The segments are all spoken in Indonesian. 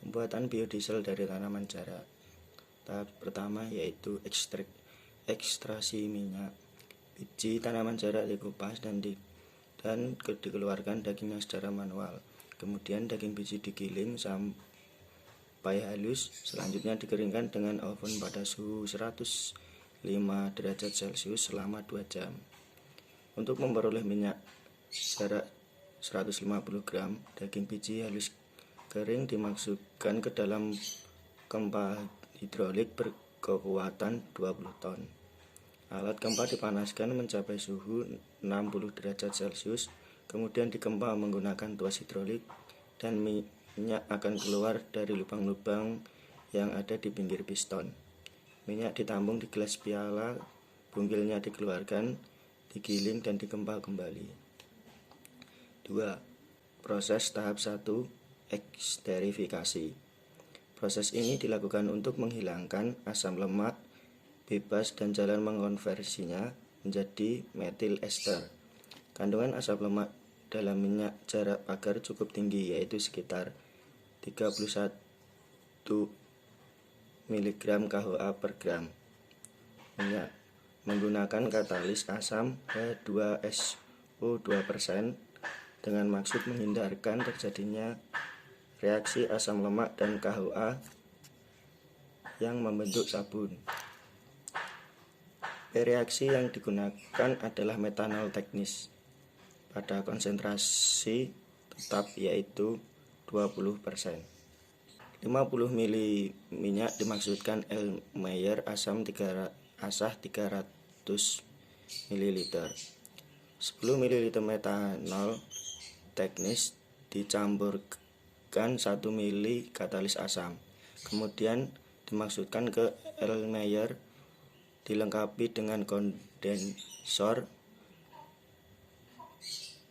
Pembuatan biodiesel dari tanaman jarak. Tahap pertama yaitu ekstraksi minyak. Biji tanaman jarak dikupas dan dikeluarkan dagingnya secara manual. Kemudian daging biji digiling sampai halus. Selanjutnya dikeringkan dengan oven pada suhu 105 derajat Celcius selama 2 jam. Untuk memperoleh minyak jarak 150 gram, daging biji halus kering dimasukkan ke dalam kempa hidrolik berkekuatan 20 ton. Alat kempa dipanaskan mencapai suhu 60 derajat Celcius, kemudian dikempa menggunakan tuas hidrolik dan minyak akan keluar dari lubang-lubang yang ada di pinggir piston. Minyak ditampung di gelas piala, bungkilnya dikeluarkan, digiling dan dikempa kembali. 2. Proses tahap 1, eksterifikasi. Proses ini dilakukan untuk menghilangkan asam lemak bebas dan jalan mengonversinya menjadi metil ester. Kandungan asam lemak dalam minyak jarak pagar cukup tinggi, yaitu sekitar 31 mg KHA per gram. Minyak menggunakan katalis asam H2SO2% dengan maksud menghindarkan terjadinya reaksi asam lemak dan KHA yang membentuk sabun. Reaksi yang digunakan adalah metanol teknis pada konsentrasi tetap yaitu 20%. 50 ml minyak dimaksudkan Erlenmeyer asah 300 ml. 10 ml metanol teknis dicampurkan 1 ml katalis asam. Kemudian dimasukkan ke Erlenmeyer, dilengkapi dengan kondensor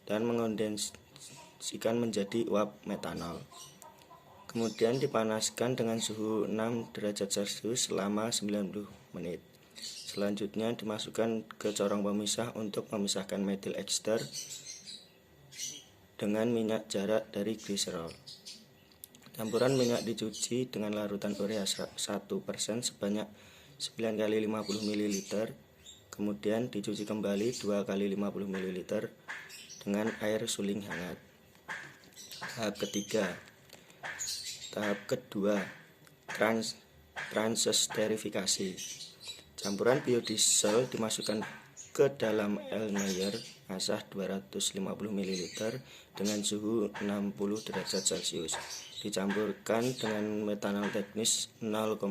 dan mengondensasikan menjadi uap metanol. Kemudian dipanaskan dengan suhu 6 derajat Celcius selama 90 menit. Selanjutnya dimasukkan ke corong pemisah untuk memisahkan metil ester dengan minyak jarak dari gliserol. Campuran minyak dicuci dengan larutan urea 1% sebanyak 9 kali 50 ml, kemudian dicuci kembali 2 kali 50 ml dengan air suling hangat. Tahap kedua, transesterifikasi. Campuran biodiesel dimasukkan ke dalam Erlenmeyer asah 250 ml dengan suhu 60 derajat Celcius. Dicampurkan dengan metanol teknis 0,3%.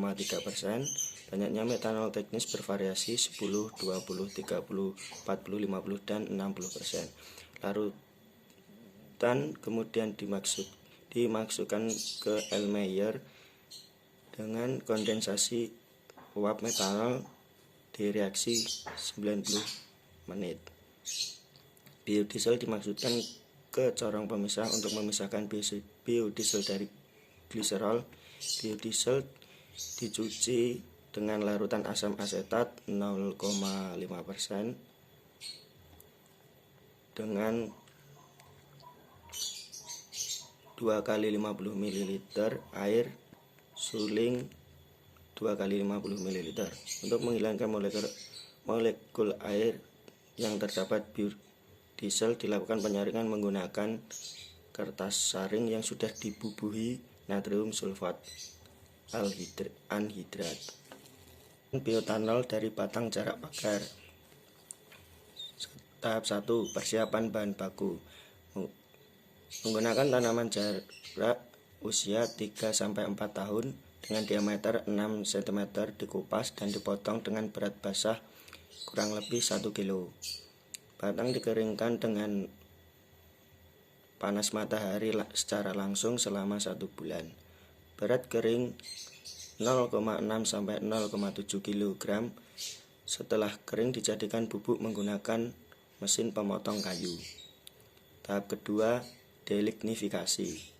Banyaknya metanol teknis bervariasi 10, 20, 30, 40, 50, dan 60%. Larutan kemudian dimasukkan ke Erlenmeyer dengan kondensasi uap metanol di reaksi 90 menit. Biodiesel dimasukkan ke corong pemisah untuk memisahkan biodiesel dari gliserol. Biodiesel dicuci dengan larutan asam asetat 0,5% dengan 2 kali 50 ml air suling 2 kali 50 ml. Untuk menghilangkan molekul air yang terdapat biodiesel dilakukan penyaringan menggunakan kertas saring yang sudah dibubuhi natrium sulfat anhidrat. Bioetanol dari batang jarak pagar. Tahap 1, persiapan bahan baku. Menggunakan tanaman jarak usia 3-4 tahun dengan diameter 6 cm dikupas dan dipotong dengan berat basah kurang lebih 1 kg. Batang dikeringkan dengan panas matahari secara langsung selama 1 bulan. Berat kering 0,6 sampai 0,7 kg. Setelah kering dijadikan bubuk menggunakan mesin pemotong kayu. Tahap kedua, delignifikasi.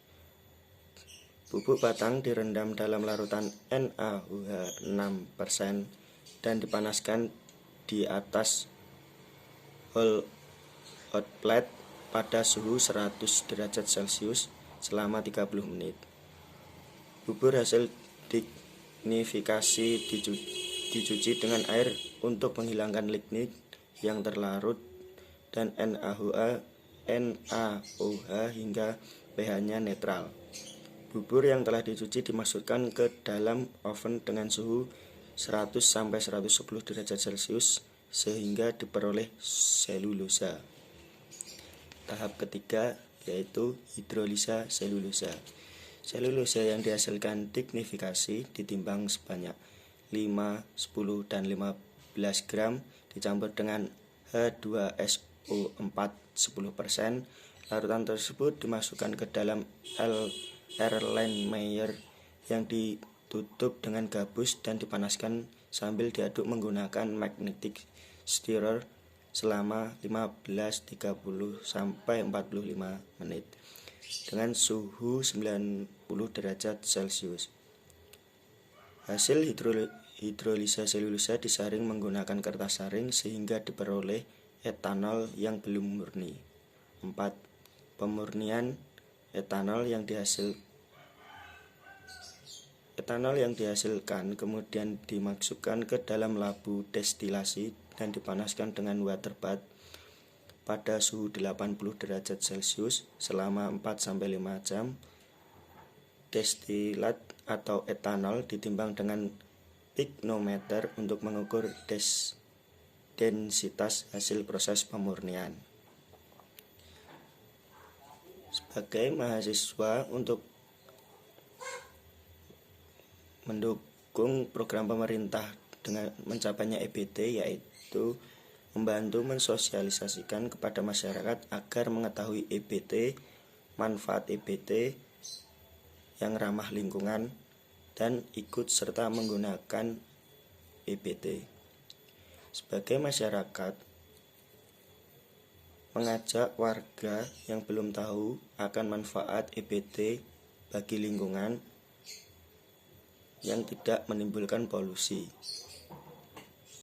Bubuk batang direndam dalam larutan NaOH 6% dan dipanaskan di atas hot plate pada suhu 100 derajat Celcius selama 30 menit. Bubur hasil dignifikasi dicuci dengan air untuk menghilangkan lignin yang terlarut dan NaOH hingga pH-nya netral. Bubur yang telah dicuci dimasukkan ke dalam oven dengan suhu 100-110 derajat Celcius sehingga diperoleh selulosa. Tahap ketiga yaitu hidrolisa selulosa. Selulosa yang dihasilkan dignifikasi ditimbang sebanyak 5, 10, dan 15 gram dicampur dengan H2SO4 10%. Larutan tersebut dimasukkan ke dalam Erlenmeyer yang ditutup dengan gabus dan dipanaskan sambil diaduk menggunakan magnetic stirrer selama 15-30-45 menit dengan suhu 90 derajat Celcius. Hasil hidrolisa selulosa disaring menggunakan kertas saring sehingga diperoleh etanol yang belum murni. 4. Pemurnian etanol yang dihasilkan kemudian dimasukkan ke dalam labu destilasi dan dipanaskan dengan water bath pada suhu 80 derajat Celcius selama 4-5 jam. Destilat atau etanol ditimbang dengan pignometer untuk mengukur densitas hasil proses pemurnian. Sebagai mahasiswa, untuk mendukung program pemerintah dengan mencapainya EBT, yaitu membantu mensosialisasikan kepada masyarakat agar mengetahui EBT, manfaat EBT yang ramah lingkungan, dan ikut serta menggunakan EBT. Sebagai masyarakat, mengajak warga yang belum tahu akan manfaat EBT bagi lingkungan yang tidak menimbulkan polusi.